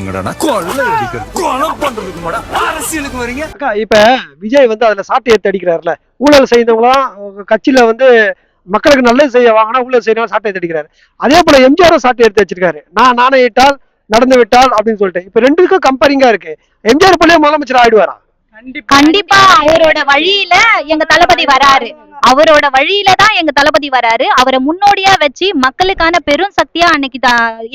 வாங்கடா கொள்ளை அடிக்கிறது கொலை பண்றதுக்கு மாடா அரசியலுக்கு வரீங்க. அக்கா இப்ப விஜய் வந்து அதுல சாட்டை எடுத்து அடிக்கிறாருல, ஊழல் செய்தவங்களாம் கட்சியில வந்து மக்களுக்கு நல்லது செய்ய வாங்கினா ஊழல் செய்யறவங்க சாட்டை எடுத்து அடிக்கிறாரு. அதே போல எம்ஜிஆரும் சாட்டை எடுத்து வச்சிருக்காரு, நான் நாணயிட்டால் நடந்து விட்டால் அப்படின்னு சொல்லிட்டு. இப்ப ரெண்டுக்கும் கம்பேரிங்கா இருக்கு. எம்ஜிஆர் போலயே முதலமைச்சர் ஆயிடுவாரா? கண்டிப்பா அவரோட வழியில எங்க தளபதி வராரு. அவரோட வழியில தான் எங்க தளபதி வராரு. அவரை முன்னோடியா வச்சு மக்களுக்கான பெரும் சக்தியா அன்னைக்கு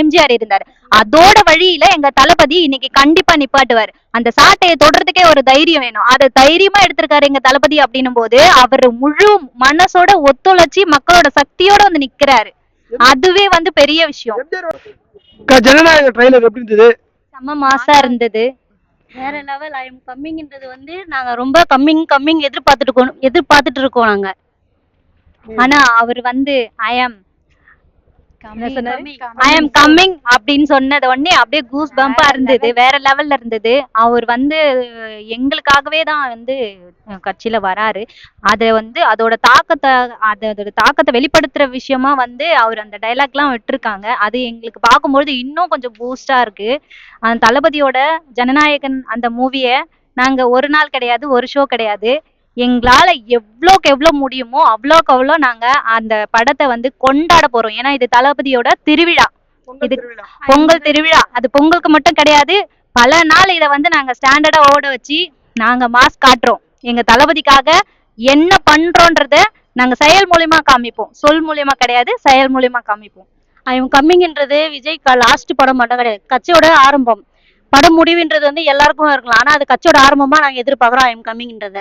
எம்ஜிஆர் இருந்தாரு. அதோட வழியில எங்க தளபதி இன்னைக்கு கண்டிப்பா நிப்பாட்டுவார். அந்த சாட்டையை தொடர்றதுக்கே ஒரு தைரியம் வேணும். அதை தைரியமா எடுத்திருக்காரு எங்க தளபதி அப்படின்னும் போது அவர் முழு மனசோட ஒத்துழைச்சி மக்களோட சக்தியோட வந்து நிக்கிறாரு. அதுவே வந்து பெரிய விஷயம். ஜனநாயக ட்ரைலர் எப்படி இருந்தது? செம்ம மாசா இருந்தது. வேற லெவல். ஐ எம் கம்மிங்ன்றது வந்து நாங்க ரொம்ப கம்மிங் எதிர்பார்த்துட்டு இருக்கோம் நாங்க. ஆனா அவர் வந்து ஐ எம் கம்மிங் அப்படின்னு சொன்னது உடனே அப்படியே கூஸ் பம்பா இருந்தது, வேற லெவல்ல இருந்தது. அவர் வந்து எங்களுக்காகவே தான் வந்து கட்சியில வராரு. அதை வந்து அதோட தாக்கத்தை வெளிப்படுத்துற விஷயமா வந்து அவர் அந்த டைலாக் எல்லாம் விட்டுருக்காங்க. அது எங்களுக்கு பார்க்கும்பொழுது இன்னும் கொஞ்சம் பூஸ்டா இருக்கு. அந்த தளபதியோட ஜனநாயகன் அந்த மூவிய நாங்க ஒரு நாள் கிடையாது, ஒரு ஷோ கிடையாது, எங்களால எவ்வளோக்கு எவ்வளவு முடியுமோ அவ்வளோக்கு அவ்வளோ நாங்க அந்த படத்தை வந்து கொண்டாட போறோம். ஏன்னா இது தளபதியோட திருவிழா, இது பொங்கல் திருவிழா. அது பொங்கலுக்கு மட்டும் கிடையாது, பல நாள் இதை வந்து நாங்க ஸ்டாண்டர்டா ஓட வச்சு நாங்க மாஸ் காட்டுறோம். எங்க தளபதிக்காக என்ன பண்றோன்றத நாங்க செயல் மூலியமா காமிப்போம், சொல் மூலியமா கிடையாது, செயல் மூலியமா காமிப்போம். ஐ எம் கம்மிங்ன்றது விஜய் லாஸ்ட் படம் மட்டும் கிடையாது, கட்சியோட ஆரம்பம். படம் முடிவுன்றது வந்து எல்லாருக்கும் இருக்கலாம், ஆனா அது கட்சியோட ஆரம்பமா நாங்க எதிர்பார்க்கிறோம் ஐ எம் கம்மிங்ன்றத.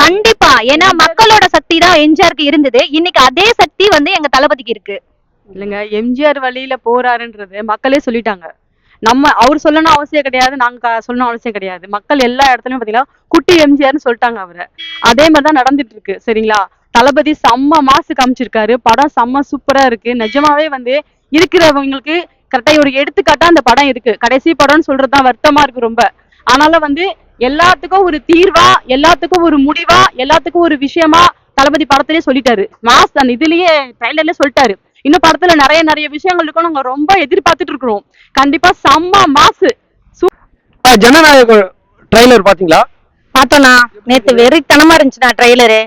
கண்டிப்பா. ஏன்னா மக்களோட சக்தி தான் எம்ஜிஆருக்கு இருந்தது, இன்னைக்கு அதே சக்தி வந்து எங்க தளபதிக்கு இருக்கு. இல்லைங்க, எம்ஜிஆர் வழியில போறாருன்றது மக்களே சொல்லிட்டாங்க. நம்ம அவர் சொல்லணும் அவசியம் கிடையாது, நாங்க சொல்லணும் அவசியம் கிடையாது. மக்கள் எல்லா இடத்துலயும் பாத்தீங்கன்னா குட்டி எம்ஜிஆர்னு சொல்லிட்டாங்க அவரை. அதே மாதிரிதான் நடந்துட்டு இருக்கு. சரிங்களா, தளபதி செம்ம மாசு காமிச்சிருக்காரு. படம் செம்ம சூப்பரா இருக்கு. நிஜமாவே வந்து இருக்கிறவங்களுக்கு கரெக்டா ஒரு எடுத்துக்காட்டா அந்த படம் இருக்கு. கடைசி படம்னு சொல்றதுதான் வருத்தமா இருக்கு ரொம்ப. ஆனாலும் வந்து எல்லாத்துக்கும் ஒரு தீர்வா, எல்லாத்துக்கும் ஒரு முடிவா, எல்லாத்துக்கும் ஒரு விஷயமா தளபதி படத்திலேயே சொல்லிட்டாரு. மாஸ் அந்த இதுலயே ட்ரைலர்ல சொல்லிட்டாரு. இன்னும் படத்துல நிறைய விஷயங்கள் இருக்கும், நாங்க ரொம்ப எதிர்பார்த்துட்டு இருக்கிறோம். கண்டிப்பா செம்ம மாசு. ஜனநாயக ட்ரைலர் பாத்தீங்களா? பார்த்தோம்னா நேத்து வெறித்தனமா இருந்துச்சுண்ணா ட்ரெயிலர்.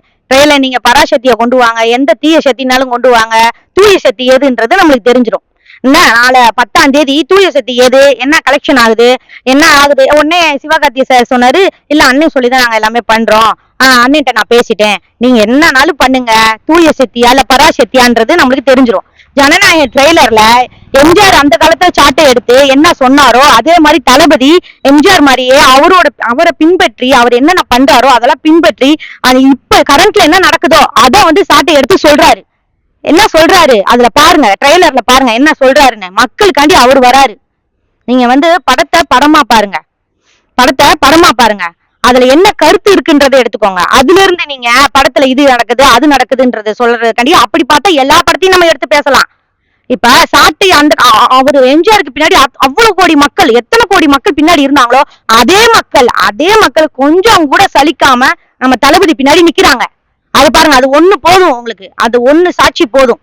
நீங்க பராசக்தியை கொண்டு வாங்க, எந்த தீய சக்தினாலும் கொண்டு வாங்க, தூய சக்தி எதுன்றது நம்மளுக்கு தெரிஞ்சிடும். என்ன நாளை 10ஆம் தேதி தூய சக்தி எது, என்ன கலெக்ஷன் ஆகுது, என்ன ஆகுது. உடனே சிவகார்த்திகேயன் சார் சொன்னாரு, இல்ல அண்ணன் சொல்லிதான் நாங்க எல்லாமே பண்றோம், அண்ணன்ட்ட நான் பேசிட்டேன், நீங்க என்னன்னாலும் பண்ணுங்க, தூய சக்தியா இல்ல பராசக்தியான்றது நம்மளுக்கு தெரிஞ்சிடும். ஜனநாயக ட்ரெய்லர்ல எம்ஜிஆர் அந்த காலத்துல சாட்டை எடுத்து என்ன சொன்னாரோ அதே மாதிரி தளபதி எம்ஜிஆர் மாதிரியே அவரை பின்பற்றி அவர் என்னென்ன பண்றாரோ அதெல்லாம் பின்பற்றி அது இப்ப கரண்ட்ல என்ன நடக்குதோ அதை வந்து சாட்டை எடுத்து சொல்றாரு. என்ன சொல்றாரு அதுல பாருங்க, ட்ரெய்லர்ல பாருங்க என்ன சொல்றாருன்னு. மக்களுக்காண்டி அவர் வராரு. நீங்க வந்து படத்தை படமா பாருங்க, அதுல என்ன கருத்து இருக்குன்றதை எடுத்துக்கோங்க. அதுல இருந்து நீங்க படத்துல இது நடக்குது அது நடக்குதுன்றத சொல்றதுக்காண்டி அப்படி பார்த்தா எல்லா படத்தையும் நம்ம எடுத்து பேசலாம். இப்ப சாட்டை அந்த அவரு எம்ஜிஆருக்கு பின்னாடி அவ்வளவு கோடி மக்கள், எத்தனை கோடி மக்கள் பின்னாடி இருந்தாங்களோ அதே மக்கள் கொஞ்சம் கூட சலிக்காம நம்ம தளபதி பின்னாடி நிக்கிறாங்க. அது பாருங்க, அது ஒண்ணு போதும் உங்களுக்கு, அது ஒண்ணு சாட்சி போதும்.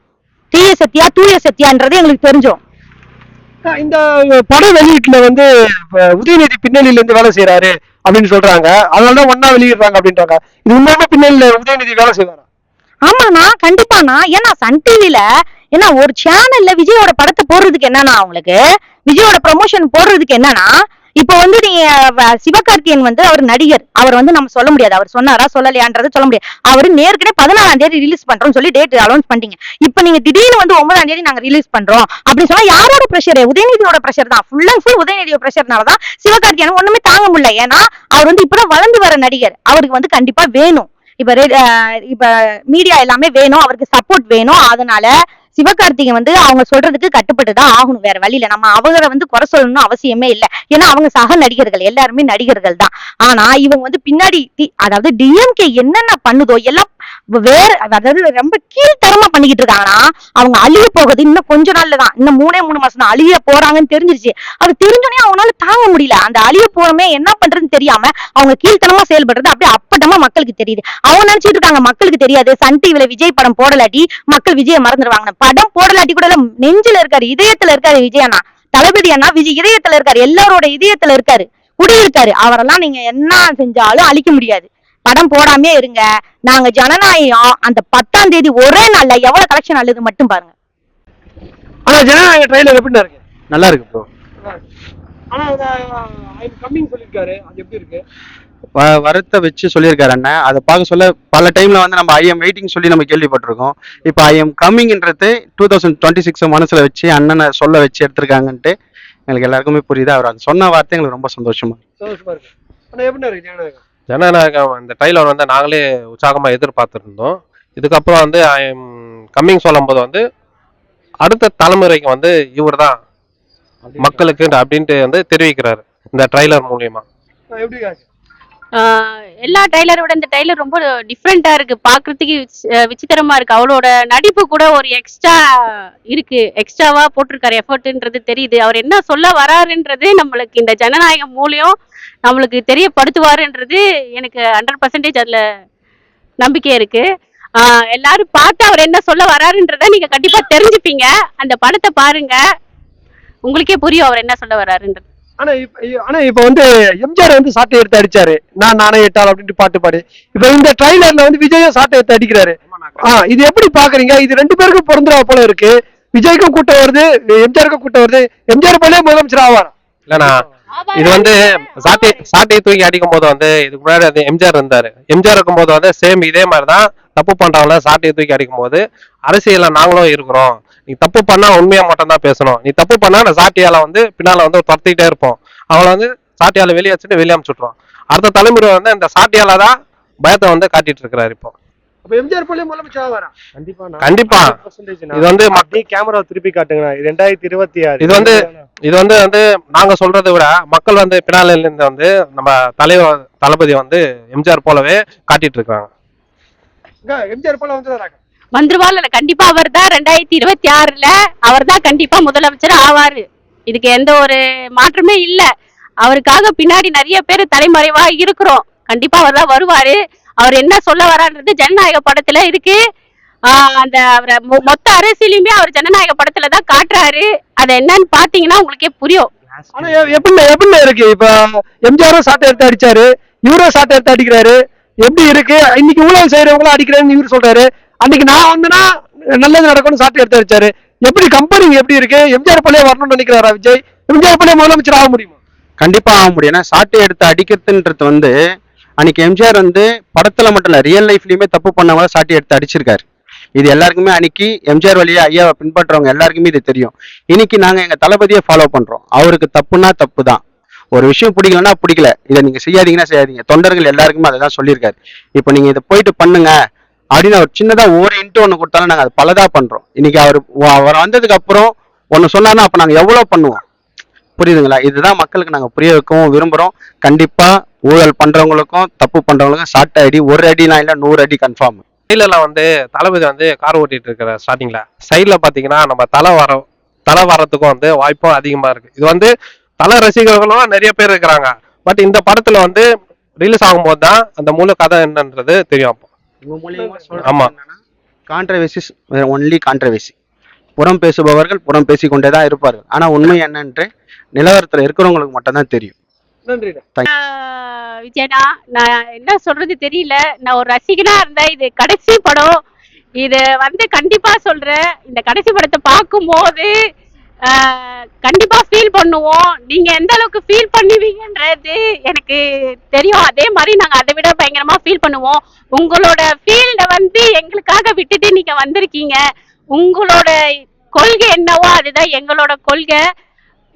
தீய சத்தியா தூய சத்தியான்றது எங்களுக்கு தெரிஞ்சிடும். இந்த பட வெளியீட்டுல வந்து உதயநிதி பின்னணியில இருந்து வேலை செய்யறாரு அப்படின்னு சொல்றாங்க, அதனாலதான் ஒன்னா வெளியிடுறாங்க அப்படின்றாங்க. இது உண்மையுமே பின்னணியில உதயநிதி வேலை செய்வாரா? ஆமாண்ணா, கண்டிப்பாண்ணா. ஏன்னா சன் டிவில ஏன்னா ஒரு சேனல்ல விஜயோட படத்தை போடுறதுக்கு என்னன்னா, அவங்களுக்கு விஜயோட ப்ரமோஷன் போடுறதுக்கு என்னன்னா, இப்ப வந்து நீங்க சிவகார்த்திகேயன் வந்து அவர் நடிகர், அவர் வந்து நம்ம சொல்ல முடியாது அவர் சொன்னாரா சொல்லலையான்றது சொல்ல முடியாது. அவரு நேர்கனவே 14ஆம் தேதி ரிலீஸ் பண்றோம்னு சொல்லி டேட் அனௌன்ஸ் பண்ணிட்டீங்க. இப்ப நீங்க திடீர்னு வந்து 9ஆம் தேதி நாங்க ரிலீஸ் பண்றோம் அப்படின்னு சொன்னா யாரோட பிரஷர்? உதயநிதியோட பிரஷர் தான். ஃபுல் அண்ட் ஃபுல் உதயநிதியோட பிரஷர்னாலதான் சிவகார்த்திகேயன் ஒண்ணுமே தாங்க முடியல. ஏன்னா அவர் வந்து இப்பதான் வளர்ந்து வர நடிகர், அவருக்கு வந்து கண்டிப்பா வேணும், இப்ப மீடியா எல்லாமே வேணும், அவருக்கு சப்போர்ட் வேணும். அதனால சிவகார்த்திகேயன் வந்து அவங்க சொல்றதுக்கு கட்டுப்பட்டுதான் ஆகணும், வேற வழியில. நம்ம அவரை வந்து குறை சொல்லணும்னு அவசியமே இல்லை. ஏன்னா அவங்க சக நடிகர்கள், எல்லாருமே நடிகர்கள் தான். ஆனா இவங்க வந்து பின்னாடி அதாவது டிஎம்கே என்னென்ன பண்ணுதோ எல்லாம் வேற, அதாவது ரொம்ப கீழ்த்தரமா பண்ணிக்கிட்டு இருக்காங்கன்னா அவங்க அழிய போகுது இன்னும் கொஞ்ச நாள்ல தான். இன்னும் 3 மாசம் தான் அழிய போறாங்கன்னு தெரிஞ்சிருச்சு. அது தெரிஞ்சோடனே அவங்களால தாங்க முடியல. அந்த அழிய போறமே என்ன பண்றதுன்னு தெரியாம அவங்க கீழ்த்தனமா செயல்படுறது அப்படியே அப்பட்டமா மக்களுக்கு தெரியுது. அவங்க நினைச்சிட்டு இருக்காங்க மக்களுக்கு தெரியாது, சன் டிவில விஜய் படம் போடலாட்டி மக்கள் விஜயை மறந்துடுவாங்க. படம் போடலாட்டி கூட நெஞ்சில இருக்காரு, இதயத்துல இருக்காரு விஜயண்ணா. தளபதி அண்ணா விஜய் இதயத்துல இருக்காரு, எல்லாரோட இதயத்துல இருக்காரு, குடியிருக்காரு. அவரெல்லாம் நீங்க என்ன செஞ்சாலும் அழிக்க முடியாது. படம் போடாமே இருங்க. நாங்க ஜனநாயகம் அந்த 10ஆம் தேதி ஒரே நாள்ல எவ்வளவு கலெக்ஷன் அழுது மட்டும் பாருங்க. ஆனா ஜனநாயக ட்ரைலர் எப்படின்னா இருக்கு? நல்லா இருக்கு ப்ரோ. ஆனா கம்மிங் சொல்லிருக்காரு, அது எப்படி இருக்கு? வரத்தை வச்சு சொல்லியிருக்காரு அண்ணன். அதை பார்க்க சொல்ல பல டைம்ல வந்து நம்ம ஐஎம் வெயிட்டிங் சொல்லி நம்ம கேள்விப்பட்டிருக்கோம். இப்போ ஐஎம் கம்மிங்ன்றது 2026 மனசுல வச்சு அண்ணனை சொல்ல வச்சு எடுத்திருக்காங்கன்ட்டு எங்களுக்கு எல்லாருக்குமே புரியுது. அவர் அது சொன்ன வார்த்தை எங்களுக்கு ரொம்ப சந்தோஷமா இருக்கு. ஆனா எப்படின்னா இருக்கு ஜனநாயகம்? ஜனநாயகம் இந்த ட்ரைலர் வந்து நாங்களே உற்சாகமாக எதிர்பார்த்துருந்தோம். இதுக்கப்புறம் வந்து கம்மிங் சொல்லும் போது வந்து அடுத்த தலைமுறைக்கு வந்து இவர் தான் மக்களுக்கு அப்படின்ட்டு வந்து தெரிவிக்கிறாரு இந்த ட்ரைலர் மூலியமா. எப்படி இருக்கு? எல்லா ட்ரைலரை விட இந்த ட்ரைலர் ரொம்ப டிஃப்ரெண்டா இருக்கு, பாக்குறதுக்கு விசித்திரமா இருக்கு. அவளோட நடிப்பு கூட ஒரு எக்ஸ்ட்ரா இருக்கு, எக்ஸ்ட்ராவா போட்டிருக்காரு, எஃபர்ட்ன்றது தெரியுது. அவர் என்ன சொல்ல வராருன்றது நம்மளுக்கு இந்த ஜனநாயகம் மூலியம் நம்மளுக்கு தெரியப்படுத்துவாருன்றது எனக்கு 100% அதுல நம்பிக்கை இருக்கு. எல்லாரும் பார்த்து அவர் என்ன சொல்ல வராருன்றத நீங்க கண்டிப்பா தெரிஞ்சுப்பீங்க. அந்த படத்தை பாருங்க, உங்களுக்கே புரியும் அவர் என்ன சொல்ல வராருன்றது. ஆனா இப்ப வந்து எம்ஜிஆர் வந்து சாட்டை எடுத்து அடிச்சாரு, நானே எட்டாள் அப்படின்ட்டு பாட்டு பாடி. இப்ப இந்த ட்ரைலர்ல வந்து விஜயும் சாட்டை எடுத்து அடிக்கிறாரு. இது எப்படி பாக்குறீங்க? இது 2 பேருக்கும் பொருந்துறா போல இருக்கு. விஜய்க்கும் கூட்டம் வருது, எம்ஜிஆருக்கும் கூட்டம் வருது. எம்ஜிஆர் போலே முதலமைச்சர் ஆவாரா? இல்லண்ணா, இது வந்து சாட்டையை தூக்கி அடிக்கும் போது வந்து இதுக்கு முன்னாடி அது எம்ஜிஆர் இருந்தாரு. எம்ஜிஆர் இருக்கும் போது வந்து சேம் இதே மாதிரிதான் தப்பு பண்றவங்கள சாட்டையை தூக்கி அடிக்கும் போது அரசியல்ல நாங்களும் இருக்கிறோம், நீ தப்பு பண்ணா உண்மையா மட்டும் தான் பேசணும், நீ தப்பு பண்ணா நான் சாட்டியால வந்து பின்னால வந்து துரத்திக்கிட்டே இருப்போம், அவளை வந்து சாட்டியால வெளியே வச்சுட்டு வெளியே அனுப்பிச்சுட்றோம். அடுத்த தலைமுறை வந்து இந்த சாட்டியால தான் பயத்தை வந்து காட்டிட்டு இருக்கிறாரு. இப்போ எம்ஜிஆர் போலே முதலமைச்சர் ஆவாரா? கண்டிப்பா. இது வந்து கேமரா திருப்பி காட்டுங்க. 2026 இது வந்து நாங்க சொல்றதை விட மக்கள் வந்து பின்னால இருந்து வந்து நம்ம தளபதி வந்து எம்ஜிஆர் போலவே காட்டிட்டு இருக்காங்க. எம்ஜிஆர் போல வந்துருவாள் கண்டிப்பா. அவர் தான் 2026 அவர் தான் கண்டிப்பா முதலமைச்சர் ஆவாரு. இதுக்கு எந்த ஒரு மாற்றமே இல்ல. அவருக்காக பின்னாடி நிறைய பேர் தலைமறைவா இருக்கிறோம். கண்டிப்பா அவர் தான் வருவாரு. அவர் என்ன சொல்ல வரான்றது ஜனநாயக படத்துல இருக்கு. அந்த மொத்த அரசியலுமே அவர் ஜனநாயக படத்துல தான் காட்டுறாரு. அது என்னன்னு பாத்தீங்கன்னா உங்களுக்கே புரியும். ஆனா எப்படி இருக்கு? இப்ப எம்ஜிஆரும் சாட்டை எடுத்து அடிச்சாரு, இவரும் சாட்டை எடுத்து அடிக்கிறாரு. எப்படி இருக்கு? இன்னைக்கு ஊழல் செய்யறவங்களும் அடிக்கிறேன்னு இவரு சொல்றாரு. அன்னைக்கு நான் வந்துன்னா நல்லது நடக்கும்னு சாட்டை எடுத்து அடிச்சாரு. எப்படி கம்பெனி எப்படி இருக்கு? எம்ஜிஆர் போலே வரணும்னு நினைக்கிறாரா விஜய்? எம்ஜிஆர் போலே முதலமைச்சர் ஆக முடியுமா? கண்டிப்பா ஆக முடியும். ஏன்னா சாட்டை எடுத்து அடிக்கிறதுன்றது வந்து அன்னைக்கு எம்ஜிஆர் வந்து படத்துல மட்டும் இல்ல, ரியல் லைஃப்லயுமே தப்பு பண்ணவங்க சாட்டை எடுத்து அடிச்சிருக்காரு. இது எல்லாருக்குமே அன்னைக்கு எம்ஜிஆர் வழியா ஐயாவை பின்பற்றவங்க எல்லாருக்குமே இது தெரியும். இன்னைக்கு நாங்க எங்க தளபதியை ஃபாலோ பண்றோம். அவருக்கு தப்புனா தப்பு தான். ஒரு விஷயம் பிடிக்கலன்னா பிடிக்கல, இதை நீங்க செய்யாதீங்கன்னா செய்யாதீங்க. தொண்டர்கள் எல்லாருக்குமே அதை தான் சொல்லியிருக்காரு. இப்போ நீங்க இதை போயிட்டு பண்ணுங்க அப்படின்னு அவர் சின்னதா ஒரு இன்ட்டு ஒன்று கொடுத்தாலும் நாங்கள் அது பலதா பண்றோம். இன்னைக்கு அவர் வந்ததுக்கு அப்புறம் ஒன்று சொன்னாருன்னா அப்போ நாங்கள் எவ்வளோ பண்ணுவோம், புரியுதுங்களா? இதுதான் மக்களுக்கு நாங்கள் புரிய வைக்கவும் விரும்புகிறோம். கண்டிப்பா ஊழல் பண்றவங்களுக்கும் தப்பு பண்றவங்களுக்கும் சாட்டை அடி, ஒரு அடிலாம் இல்லை 100 அடி கன்ஃபார்ம். சைட்ல வந்து தளபதி வந்து கார் ஓட்டிட்டு இருக்கிற ஸ்டார்டிங்ல சைட்ல பாத்தீங்கன்னா நம்ம தலை வர்றதுக்கும் வந்து வாய்ப்பும் அதிகமா இருக்கு. இது வந்து தலை ரசிகர்களும் நிறைய பேர் இருக்கிறாங்க. பட் இந்த படத்துல வந்து ரிலீஸ் ஆகும்போது தான் அந்த முழு கதை என்னன்றது தெரியும். ஆமா, கான்ட்ரவர்சிஸ் ஒன்லி கான்ட்ரவர்சி. புறம் பேசுபவர்கள் புறம் பேசிக்கொண்டே தான் இருப்பார்கள். ஆனா உண்மை என்னன்று நிலவரத்துல இருக்கிறவங்களுக்கு மட்டும் தான் தெரியும். விஜயனா, நான் என்ன சொல்றது தெரியல. நான் ஒரு ரசிகனா இருந்தா இது கடைசி படம். இது வந்து கண்டிப்பா சொல்றேன், இந்த கடைசி படத்தை பார்க்கும் போது கண்டிப்பா ஃபீல் பண்ணுவோம். நீங்க எந்த அளவுக்கு ஃபீல் பண்ணுவீங்கன்றது எனக்கு தெரியும். அதே மாதிரி நாங்க அதை விட பயங்கரமா ஃபீல் பண்ணுவோம். உங்களோட ஃபீல்ட வந்து எங்களுக்காக விட்டுட்டு நீங்க வந்திருக்கீங்க. உங்களோட கொள்கை என்னவோ அதுதான் எங்களோட கொள்கை.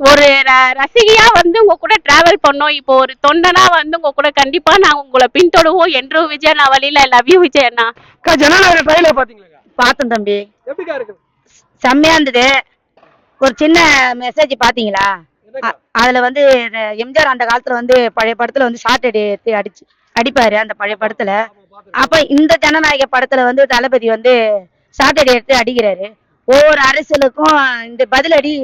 ஒரு ரசிகையா வந்து உங்க கூட டிராவல் பண்ணோம். இப்போ ஒரு தொண்டனா வந்து உங்க கூட கண்டிப்பா நாங்க உங்களை பின்தொடருவோம். என்றும் விஜயண்ணா வழியில. லவ் யூ விஜயண்ணா. ஜனநாயக ட்ரைலர் பாத்தீங்களா? பார்த்தேன் தம்பி, எப்படிக்கா இருக்கு? செம்மையா இருந்தது. ஒரு சின்ன மெசேஜ் பாத்தீங்களா? அதுல வந்து எம்ஜிஆர் அந்த காலத்துல வந்து பழைய படத்துல வந்து ஷார்ட் எடுத்து அடிப்பாரு அந்த பழைய படத்துல. அப்ப இந்த ஜனநாயக படத்துல வந்து தளபதி வந்து ஷார்ட் எடுத்து அடிக்கிறாரு. ஒவ்வொரு அரசியலுக்கும் இந்த பதிலடி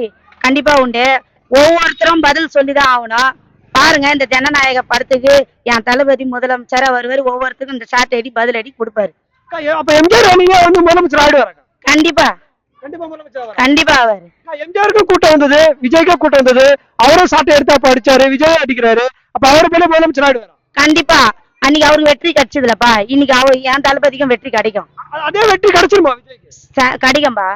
கண்டிப்பா உண்டு. ஒவ்வொருத்தரும் பதில் சொல்லிதான் ஆகணும். பாருங்க, இந்த ஜனநாயக படத்துக்கு என் தளபதி முதலமைச்சரா வருவாரு. ஒவ்வொருத்தருக்கும் இந்த ஷார்ட் அடி பதிலடி கொடுப்பாரு. அப்ப எம்ஜிஆர் வந்து முதலமைச்சர் ஆயிடுவாரு கண்டிப்பா. கண்டிப்பா முதலமைச்சர் ஆவாரா? கண்டிப்பா ஆவாரு. எம்ஜிஆருக்கும் கூட்டம் வந்தது, விஜய்க்கும் கூட்டம் வந்தது. அவரும் சாட்டை எடுத்து அப்ப அடிச்சாரு, விஜய் அடிக்கிறாரு. அப்ப அவரு மேல முதலமைச்சர் ஆயிடுவாரா? கண்டிப்பா அன்னைக்கு அவருக்கு வெற்றி கிடைச்சதுலப்பா, இன்னைக்கு அவர் என் தளபதிக்கும் வெற்றி கிடைக்கும். அதே வெற்றி கிடைச்சிருமா விஜய்க்கு? கிடைக்கும்பா.